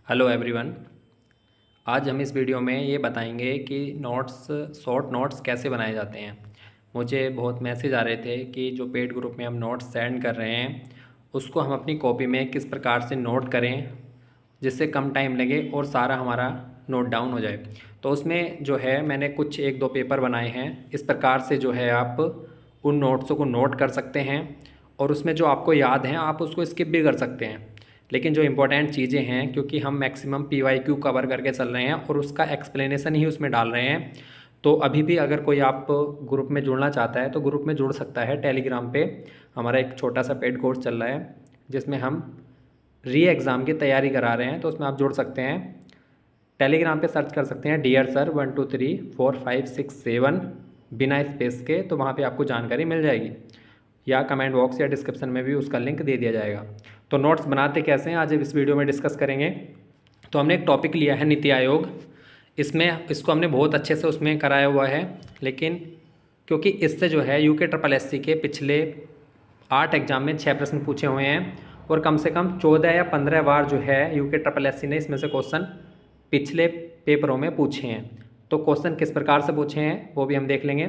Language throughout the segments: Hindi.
Hello everyone. आज हम इस वीडियो में ये बताएंगे कि नोट्स शॉर्ट नोट्स कैसे बनाए जाते हैं। मुझे बहुत मैसेज आ रहे थे कि जो पेड ग्रुप में हम नोट्स सेंड कर रहे हैं उसको हम अपनी कॉपी में किस प्रकार से नोट करें जिससे कम टाइम लगे और सारा हमारा नोट डाउन हो जाए। तो उसमें जो है मैंने कुछ एक दो पेपर बनाए हैं। इस प्रकार से जो है आप उन नोट्सों को नोट कर सकते हैं और उसमें जो आपको याद है आप उसको स्किप भी कर सकते हैं। लेकिन जो इम्पोर्टेंट चीज़ें हैं, क्योंकि हम मैक्सिमम PYQ कवर करके चल रहे हैं और उसका एक्सप्लेनेशन ही उसमें डाल रहे हैं, तो अभी भी अगर कोई आप ग्रुप में जुड़ना चाहता है तो ग्रुप में जुड़ सकता है। टेलीग्राम पे हमारा एक छोटा सा पेड कोर्स चल रहा है जिसमें हम री एग्ज़ाम की तैयारी करा रहे हैं, तो उसमें आप जुड़ सकते हैं। टेलीग्राम पे सर्च कर सकते हैं डियर सर 1234567 बिना स्पेस के, तो वहाँ पे आपको जानकारी मिल जाएगी या कमेंट बॉक्स या डिस्क्रिप्शन में भी उसका लिंक दे दिया जाएगा। तो नोट्स बनाते कैसे हैं आज इस वीडियो में डिस्कस करेंगे। तो हमने एक टॉपिक लिया है नीति आयोग। इसको हमने बहुत अच्छे से उसमें कराया हुआ है, लेकिन क्योंकि इससे जो है UKSSC के पिछले 8 एग्जाम में 6 प्रश्न पूछे हुए हैं और कम से कम 14 या 15 बार जो है UKSSC ने इसमें से क्वेश्चन पिछले पेपरों में पूछे हैं। तो क्वेश्चन किस प्रकार से पूछे हैं वो भी हम देख लेंगे।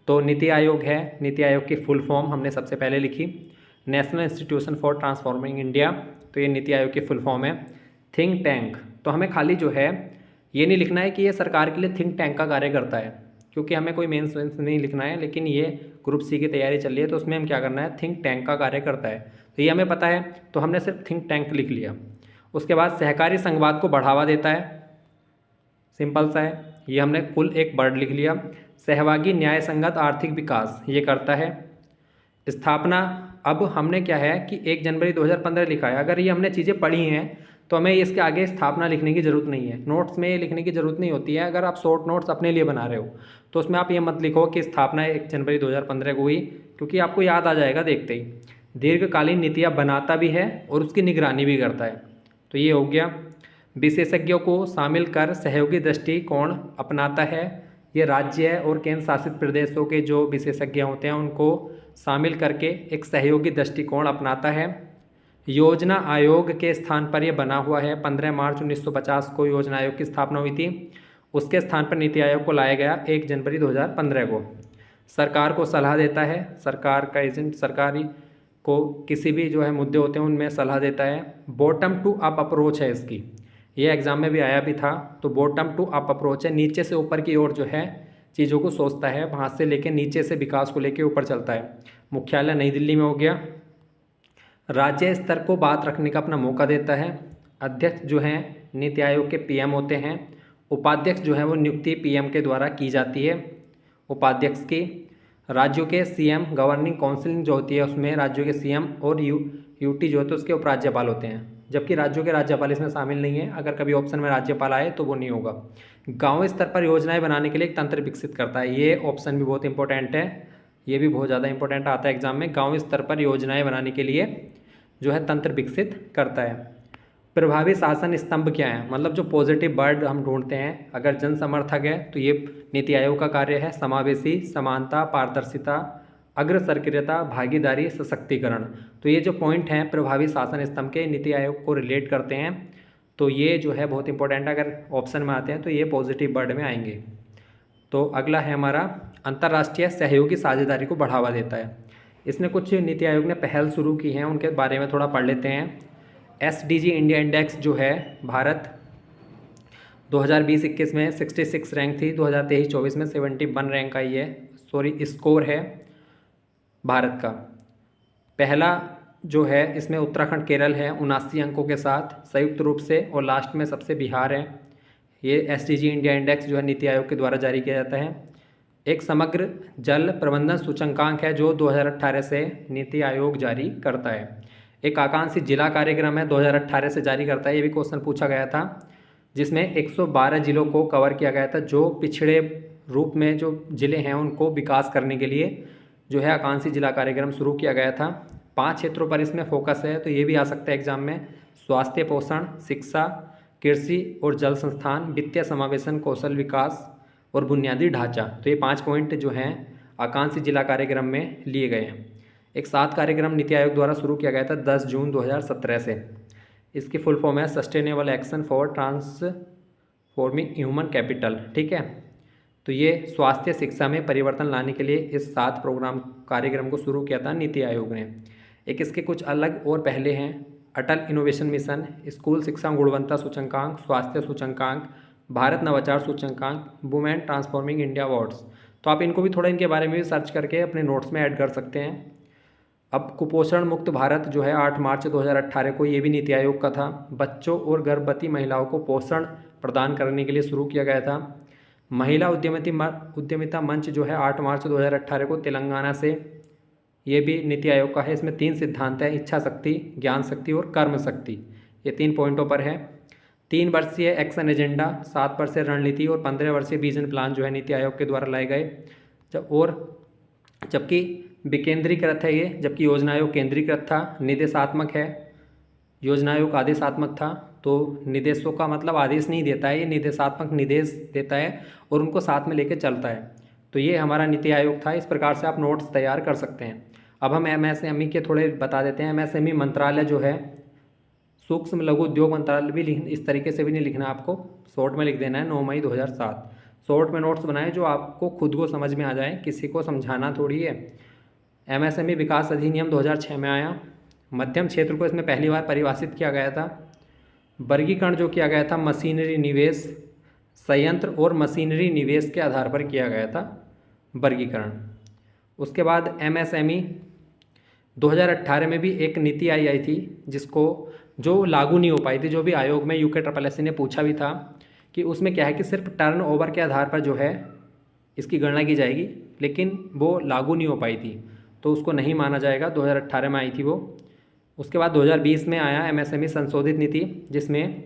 तो नीति आयोग है, नीति आयोग की फुल फॉर्म हमने सबसे पहले लिखी, national institution for transforming India. तो ये नीति आयोग की फुल फॉर्म है। थिंक टैंक, तो हमें खाली जो है ये नहीं लिखना है कि ये सरकार के लिए थिंक टैंक का कार्य करता है, क्योंकि हमें कोई मेंस वेंस नहीं लिखना है, लेकिन ये ग्रुप सी की तैयारी चल रही है तो उसमें हम क्या करना है, थिंक टैंक का कार्य करता है। तो ये हमें पता है, तो हमने सिर्फ थिंक टैंक लिख लिया। उसके बाद सहकारी संघवाद को बढ़ावा देता है, सिंपल सा है, ये हमने कुल एक वर्ड लिख लिया। सहभागी न्याय संगत आर्थिक विकास ये करता है। स्थापना, अब हमने क्या है कि 1 जनवरी 2015 लिखा है। अगर ये हमने चीज़ें पढ़ी हैं तो हमें इसके आगे स्थापना लिखने की ज़रूरत नहीं है, नोट्स में ये लिखने की ज़रूरत नहीं होती है। अगर आप शॉर्ट नोट्स अपने लिए बना रहे हो तो उसमें आप ये मत लिखो कि स्थापना 1 जनवरी 2015 को हुई, क्योंकि आपको याद आ जाएगा देखते ही। दीर्घकालीन नीतियाँ बनाता भी है और उसकी निगरानी भी करता है, तो ये हो गया। विशेषज्ञों को शामिल कर सहयोगी दृष्टिकोण अपनाता है, ये राज्य और केंद्र शासित प्रदेशों के जो विशेषज्ञ होते हैं उनको शामिल करके एक सहयोगी दृष्टिकोण अपनाता है। योजना आयोग के स्थान पर यह बना हुआ है। 15 मार्च 1950 को योजना आयोग की स्थापना हुई थी, उसके स्थान पर नीति आयोग को लाया गया 1 जनवरी 2015 को। सरकार को सलाह देता है, सरकार का एजेंट, सरकारी को किसी भी जो है मुद्दे होते हैं उनमें सलाह देता है। बॉटम टू अप अप्रोच है इसकी, ये एग्ज़ाम में भी आया भी था। तो बॉटम टू अप अप्रोच है, नीचे से ऊपर की ओर जो है चीज़ों को सोचता है, वहाँ से लेके नीचे से विकास को लेके ऊपर चलता है। मुख्यालय नई दिल्ली में हो गया। राज्य स्तर को बात रखने का अपना मौका देता है। अध्यक्ष जो हैं नीति आयोग के PM होते हैं। उपाध्यक्ष जो है वो नियुक्ति PM के द्वारा की जाती है, उपाध्यक्ष की। राज्यों के CM, गवर्निंग काउंसिल जो होती है उसमें राज्यों के CM और UT जो होते हैं उसके उपराज्यपाल होते हैं, जबकि राज्यों के राज्यपाल इसमें शामिल नहीं है। अगर कभी ऑप्शन में राज्यपाल आए तो वो नहीं होगा। गांव स्तर पर योजनाएं बनाने के लिए एक तंत्र विकसित करता है, ये ऑप्शन भी बहुत इंपॉर्टेंट है, ये भी बहुत ज़्यादा इंपॉर्टेंट आता है एग्जाम में। गांव स्तर पर योजनाएं बनाने के लिए जो है तंत्र विकसित करता है। प्रभावी शासन स्तंभ क्या है, मतलब जो पॉजिटिव वर्ड हम ढूंढते हैं, अगर जन समर्थक है तो ये नीति आयोग का कार्य है। समावेशी, समानता, पारदर्शिता, अग्रसक्रियता, भागीदारी, सशक्तिकरण, तो ये जो पॉइंट हैं प्रभावी शासन स्तंभ के नीति आयोग को रिलेट करते हैं। तो ये जो है बहुत इंपॉर्टेंट, अगर ऑप्शन में आते हैं तो ये पॉजिटिव वर्ड में आएंगे। तो अगला है हमारा अंतर्राष्ट्रीय सहयोगी साझेदारी को बढ़ावा देता है। इसमें कुछ नीति आयोग ने पहल शुरू की हैं, उनके बारे में थोड़ा पढ़ लेते हैं। SDG इंडिया इंडेक्स जो है, भारत 2020-21 में 66 रैंक थी, 2023-24 में 71 रैंक आई है, स्कोर है भारत का। पहला जो है इसमें उत्तराखंड केरल है 79 अंकों के साथ संयुक्त रूप से, और लास्ट में सबसे बिहार है। ये SDG इंडिया इंडेक्स जो है नीति आयोग के द्वारा जारी किया जाता है। एक समग्र जल प्रबंधन सूचकांक है जो 2018 से नीति आयोग जारी करता है। एक आकांक्षी जिला कार्यक्रम है 2018 से जारी करता है, ये भी क्वेश्चन पूछा गया था, जिसमें 112 जिलों को कवर किया गया था। जो पिछड़े रूप में जो जिले हैं उनको विकास करने के लिए जो है आकांक्षी जिला कार्यक्रम शुरू किया गया था। 5 क्षेत्रों पर इसमें फोकस है, तो ये भी आ सकता है एग्जाम में। स्वास्थ्य, पोषण, शिक्षा, कृषि और जल संस्थान, वित्तीय समावेशन, कौशल विकास और बुनियादी ढांचा। तो ये 5 पॉइंट जो हैं आकांक्षी जिला कार्यक्रम में लिए गए हैं। एक 7 कार्यक्रम नीति आयोग द्वारा शुरू किया गया था 10 जून 2017 से। इसकी फुल फॉर्म है sustainable action for transforming human capital, ठीक है। तो ये स्वास्थ्य शिक्षा में परिवर्तन लाने के लिए इस 7 कार्यक्रम को शुरू किया था नीति आयोग ने। एक इसके कुछ अलग और पहले हैं, अटल इनोवेशन मिशन, स्कूल शिक्षा गुणवत्ता सूचकांक, स्वास्थ्य सूचकांक, भारत नवाचार सूचकांक, वुमेन ट्रांसफॉर्मिंग इंडिया अवार्ड्स। तो आप इनको भी थोड़ा इनके बारे में भी सर्च करके अपने नोट्स में ऐड कर सकते हैं। अब कुपोषण मुक्त भारत जो है 8 मार्च 2018 को, ये भी नीति आयोग का था। बच्चों और गर्भवती महिलाओं को पोषण प्रदान करने के लिए शुरू किया गया था। महिला उद्यमिता मंच जो है 8 मार्च 2018 को तेलंगाना से, ये भी नीति आयोग का है। इसमें 3 सिद्धांत हैं, इच्छा शक्ति, ज्ञान शक्ति और कर्म शक्ति। ये 3 पॉइंटों पर है। 3 वर्षीय एक्शन एजेंडा, 7 वर्षीय रणनीति और 15 वर्षीय विजन प्लान जो है नीति आयोग के द्वारा लाए गए। जबकि विकेंद्रीकृत है ये, जबकि योजना आयोग केंद्रीकृत था। निर्देशात्मक है, योजना आयोग आदेशात्मक था। तो निर्देशों का मतलब आदेश नहीं देता है, ये निर्देशात्मक निर्देश देता है और उनको साथ में लेके चलता है। तो ये हमारा नीति आयोग था। इस प्रकार से आप नोट्स तैयार कर सकते हैं। अब हम MSME के थोड़े बता देते हैं। MSME मंत्रालय जो है, सूक्ष्म लघु उद्योग मंत्रालय भी इस तरीके से भी नहीं लिखना, आपको शॉर्ट में लिख देना है 9 मई 2007। शॉर्ट में नोट्स बनाएं जो आपको खुद को समझ में आ जाए, किसी को समझाना थोड़ी है। MSME विकास अधिनियम 2006 में आया। मध्यम क्षेत्र को इसमें पहली बार परिभाषित किया गया था। वर्गीकरण जो किया गया था मशीनरी निवेश, संयंत्र और मशीनरी निवेश के आधार पर किया गया था वर्गीकरण। उसके बाद MSME 2018 में भी एक नीति आई थी जो लागू नहीं हो पाई थी, जो भी आयोग में UKSSSI ने पूछा भी था कि उसमें क्या है कि सिर्फ टर्नओवर के आधार पर जो है इसकी गणना की जाएगी, लेकिन वो लागू नहीं हो पाई थी, तो उसको नहीं माना जाएगा। 2018 में आई थी वो। उसके बाद 2020 में आया MSME संशोधित नीति, जिसमें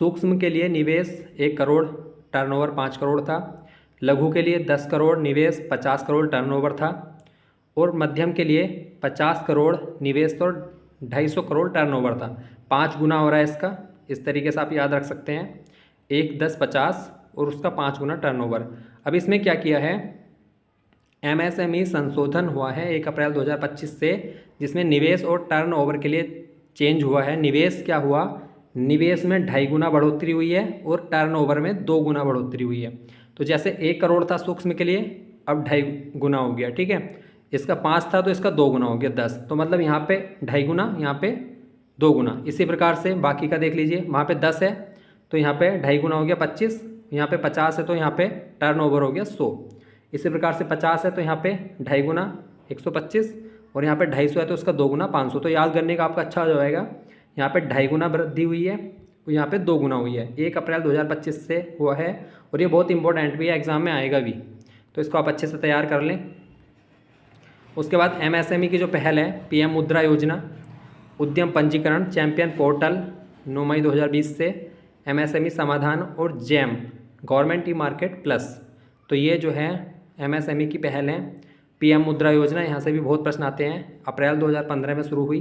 सूक्ष्म के लिए निवेश 1 करोड़, टर्नओवर 5 करोड़ था। लघु के लिए 10 करोड़ निवेश, 50 करोड़ टर्नओवर था। और मध्यम के लिए 50 करोड़ निवेश और 250 करोड़ टर्नओवर था। 5 गुना हो रहा है इसका, इस तरीके से आप याद रख सकते हैं। 1, 10, 50 और उसका 5 गुना टर्नओवर। अब इसमें क्या किया है, MSME संशोधन हुआ है 1 अप्रैल 2025 से, जिसमें निवेश और टर्नओवर के लिए चेंज हुआ है। निवेश क्या हुआ, निवेश में 2.5 गुना बढ़ोतरी हुई है और टर्नओवर में 2 गुना बढ़ोतरी हुई है। तो जैसे 1 करोड़ था सूक्ष्म के लिए, अब 2.5 गुना हो गया, ठीक है। इसका 5 था तो इसका 2 गुना हो गया 10, तो मतलब यहाँ पे 2.5 गुना, यहाँ पे 2 गुना। इसी प्रकार से बाकी का देख लीजिए, वहाँ पे 10 है तो यहाँ पे 2.5 गुना हो गया 25, यहाँ पे 50 है तो यहाँ पे टर्नओवर हो गया 100। इसी प्रकार से 50 है तो यहाँ पे 2.5 गुना 125 और यहाँ पे 250 है तो उसका 2 गुना 500। तो याद करने का आपका अच्छा हो जाएगा। यहाँ पे 2.5 गुना वृद्धि हुई है और यहाँ पे 2 गुना हुई है। 1 अप्रैल 2025 से हुआ है और ये बहुत इंपॉर्टेंट भी है, एग्जाम में आएगा भी, तो इसको आप अच्छे से तैयार कर लें। उसके बाद MSME की जो पहल है, PM मुद्रा योजना, उद्यम पंजीकरण, चैंपियन पोर्टल 9 मई 2020 से, MSME समाधान और jam government e market plus. तो ये जो है MSME की पहल है। PM मुद्रा योजना, यहाँ से भी बहुत प्रश्न आते हैं। अप्रैल 2015 में शुरू हुई,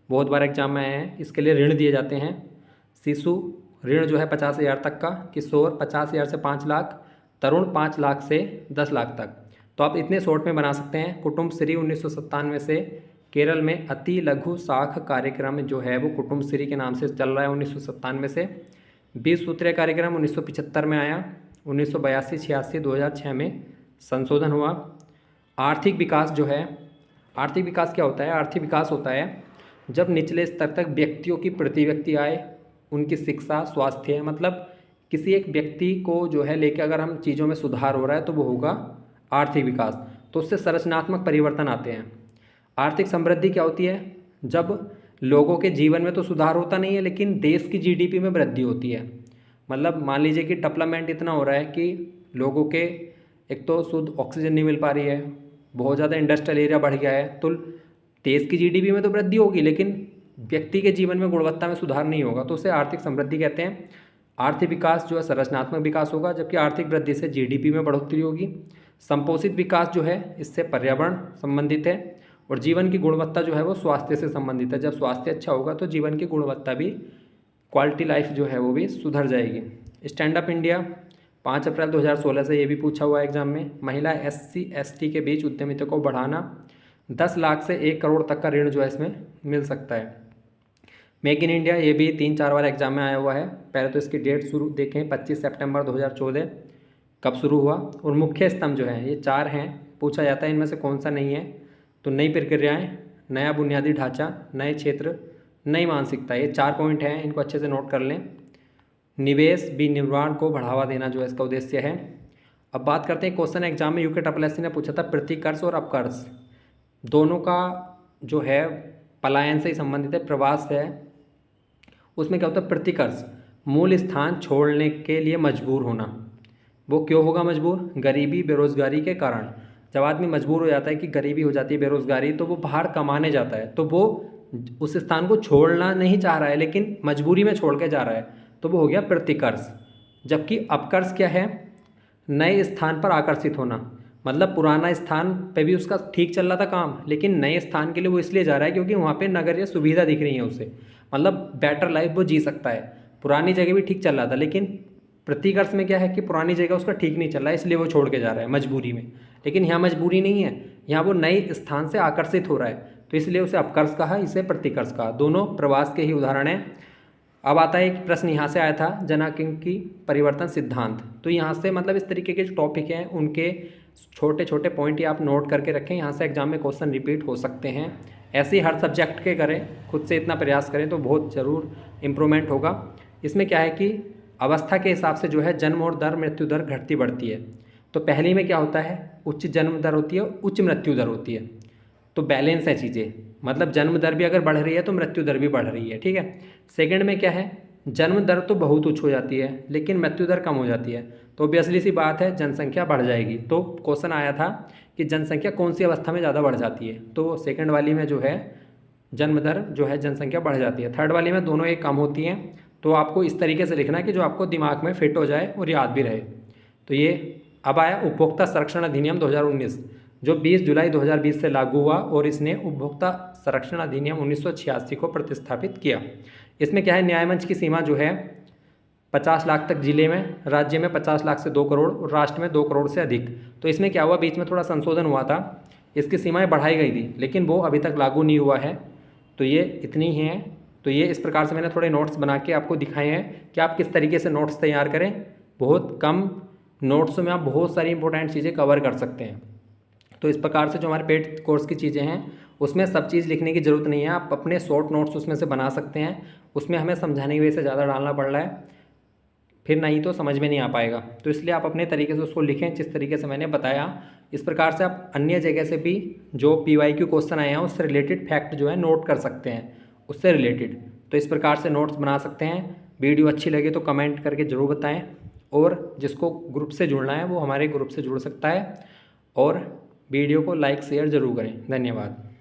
बहुत बार एग्जाम में आए हैं। इसके लिए ऋण दिए जाते हैं। शिशु ऋण जो है 50,000 तक का, किशोर 50,000 से 5 लाख, तरुण 5 लाख से 10 लाख तक। तो आप इतने शॉर्ट में बना सकते हैं। कुटुम्बश्री 1997 से केरल में अति लघु साख कार्यक्रम जो है वो कुटुम्बश्री के नाम से चल रहा है 1997 से। 20 सूत्रीय कार्यक्रम 1975 में आया। 1982, 86, 2006 में संशोधन हुआ। आर्थिक विकास जो है, आर्थिक विकास क्या होता है, आर्थिक विकास होता है जब निचले स्तर तक व्यक्तियों की प्रति व्यक्ति आय, उनकी शिक्षा, स्वास्थ्य, मतलब किसी एक व्यक्ति को जो है लेके अगर हम चीज़ों में सुधार हो रहा है तो वो होगा आर्थिक विकास। तो उससे संरचनात्मक परिवर्तन आते हैं। आर्थिक समृद्धि क्या होती है, जब लोगों के जीवन में तो सुधार होता नहीं है लेकिन देश की GDP में वृद्धि होती है। मतलब मान लीजिए कि डेवलपमेंट इतना हो रहा है कि लोगों के एक तो शुद्ध ऑक्सीजन नहीं मिल पा रही है, बहुत ज़्यादा इंडस्ट्रियल एरिया बढ़ गया है, तो देश की GDP में तो वृद्धि होगी लेकिन व्यक्ति के जीवन में गुणवत्ता में सुधार नहीं होगा, तो उसे आर्थिक समृद्धि कहते हैं। आर्थिक विकास जो है संरचनात्मक विकास होगा, जबकि आर्थिक वृद्धि से GDP में बढ़ोतरी होगी। संपोषित विकास जो है इससे पर्यावरण संबंधित है और जीवन की गुणवत्ता जो है वो स्वास्थ्य से संबंधित है। जब स्वास्थ्य अच्छा होगा तो जीवन की गुणवत्ता भी, क्वालिटी लाइफ जो है वो भी सुधर जाएगी। स्टैंड अप इंडिया 5 अप्रैल 2016 से, ये भी पूछा हुआ है एग्जाम में। महिला SC ST के बीच उद्यमिता को बढ़ाना, 10 लाख से 1 करोड़ तक का ऋण जो है इसमें मिल सकता है। मेक इन इंडिया ये भी 3-4 बार एग्जाम में आया हुआ है। पहले तो इसकी डेट शुरू देखें 25 सितंबर 2014 कब शुरू हुआ। और मुख्य स्तंभ जो हैं ये 4 हैं, पूछा जाता है इनमें से कौन सा नहीं है। तो नई प्रक्रियाएँ, नया बुनियादी ढांचा, नए क्षेत्र, नई मानसिकता, ये 4 पॉइंट हैं, इनको अच्छे से नोट कर लें। निवेश विनिर्माण को बढ़ावा देना जो है इसका उद्देश्य है। अब बात करते हैं क्वेश्चन एग्जाम में यूके SSSC ने पूछा था प्रतिकर्ष और अपकर्ष दोनों का जो है पलायन से ही संबंधित है, प्रवास है। उसमें क्या होता है, प्रतिकर्ष मूल स्थान छोड़ने के लिए मजबूर होना। वो क्यों होगा मजबूर? गरीबी बेरोजगारी के कारण। जब आदमी मजबूर हो जाता है कि गरीबी हो जाती है, बेरोजगारी, तो वो बाहर कमाने जाता है, तो वो उस स्थान को छोड़ना नहीं चाह रहा है लेकिन मजबूरी में छोड़ के जा रहा है, तो वो हो गया प्रतिकर्ष। जबकि अपकर्ष क्या है? नए स्थान पर आकर्षित होना। मतलब पुराना स्थान पे भी उसका ठीक चल रहा था काम, लेकिन नए स्थान के लिए वो इसलिए जा रहा है क्योंकि वहाँ पे नगरीय सुविधा दिख रही है उसे, मतलब बेटर लाइफ वो जी सकता है। पुरानी जगह भी ठीक चल रहा था, लेकिन प्रतिकर्ष में क्या है कि पुरानी जगह उसका ठीक नहीं चल रहा है, इसलिए वो छोड़ के जा रहा है मजबूरी में। लेकिन यहाँ मजबूरी नहीं है, यहाँ वो नए स्थान से आकर्षित हो रहा है, तो इसलिए उसे अपकर्ष कहा, इसे प्रतिकर्ष कहा। दोनों प्रवास के ही उदाहरण हैं। अब आता है एक प्रश्न यहाँ से आया था, जनांकीय परिवर्तन सिद्धांत। तो यहाँ से मतलब इस तरीके के जो टॉपिक हैं उनके छोटे छोटे पॉइंट ही आप नोट करके रखें, यहाँ से एग्जाम में क्वेश्चन रिपीट हो सकते हैं। ऐसे ही हर सब्जेक्ट के करें, खुद से इतना प्रयास करें तो बहुत ज़रूर इम्प्रूवमेंट होगा। इसमें क्या है कि अवस्था के हिसाब से जो है जन्म और दर मृत्यु दर घटती बढ़ती है। तो पहली में क्या होता है, उच्च जन्म दर होती है, उच्च मृत्यु दर होती है। तो बैलेंस है चीज़ें, मतलब जन्म दर भी अगर बढ़ रही है तो मृत्यु दर भी बढ़ रही है, ठीक है। सेकंड में क्या है, जन्म दर तो बहुत उच्च हो जाती है लेकिन मृत्यु दर कम हो जाती है, तो ऑब्वियसली सी बात है जनसंख्या बढ़ जाएगी। तो क्वेश्चन आया था कि जनसंख्या कौन सी अवस्था में ज़्यादा बढ़ जाती है, तो सेकंड वाली में जो है जन्म दर जो है जनसंख्या बढ़ जाती है। थर्ड वाली में दोनों एक कम होती हैं। तो आपको इस तरीके से लिखना है कि जो आपको दिमाग में फिट हो जाए और याद भी रहे। तो ये अब आया उपभोक्ता संरक्षण अधिनियम 2019 जो 20 जुलाई 2020 से लागू हुआ, और इसने उपभोक्ता संरक्षण अधिनियम 1986 को प्रतिस्थापित किया। इसमें क्या है, न्याय मंच की सीमा जो है 50 लाख तक जिले में, राज्य में 50 लाख से 2 करोड़ और राष्ट्र में 2 करोड़ से अधिक। तो इसमें क्या हुआ, बीच में थोड़ा संशोधन हुआ था, इसकी सीमाएं बढ़ाई गई थी लेकिन वो अभी तक लागू नहीं हुआ है। तो ये इतनी ही हैं। तो ये इस प्रकार से मैंने थोड़े नोट्स बना के आपको दिखाए हैं कि आप किस तरीके से नोट्स तैयार करें। बहुत कम नोट्स में आप बहुत सारी इंपॉर्टेंट चीज़ें कवर कर सकते हैं। तो इस प्रकार से जो हमारे पेड कोर्स की चीज़ें हैं उसमें सब चीज़ लिखने की ज़रूरत नहीं है, आप अपने शॉर्ट नोट्स उसमें से बना सकते हैं। उसमें हमें समझाने की वजह से ज़्यादा डालना पड़ रहा है, फिर नहीं तो समझ में नहीं आ पाएगा। तो इसलिए आप अपने तरीके से उसको लिखें जिस तरीके से मैंने बताया। इस प्रकार से आप अन्य जगह से भी जो PYQ क्वेश्चन आए हैं उससे रिलेटेड फैक्ट जो है नोट कर सकते हैं, उससे रिलेटेड। तो इस प्रकार से नोट्स बना सकते हैं। वीडियो अच्छी लगे तो कमेंट करके ज़रूर बताएं, और जिसको ग्रुप से जुड़ना है वो हमारे ग्रुप से जुड़ सकता है, और वीडियो को लाइक शेयर ज़रूर करें। धन्यवाद।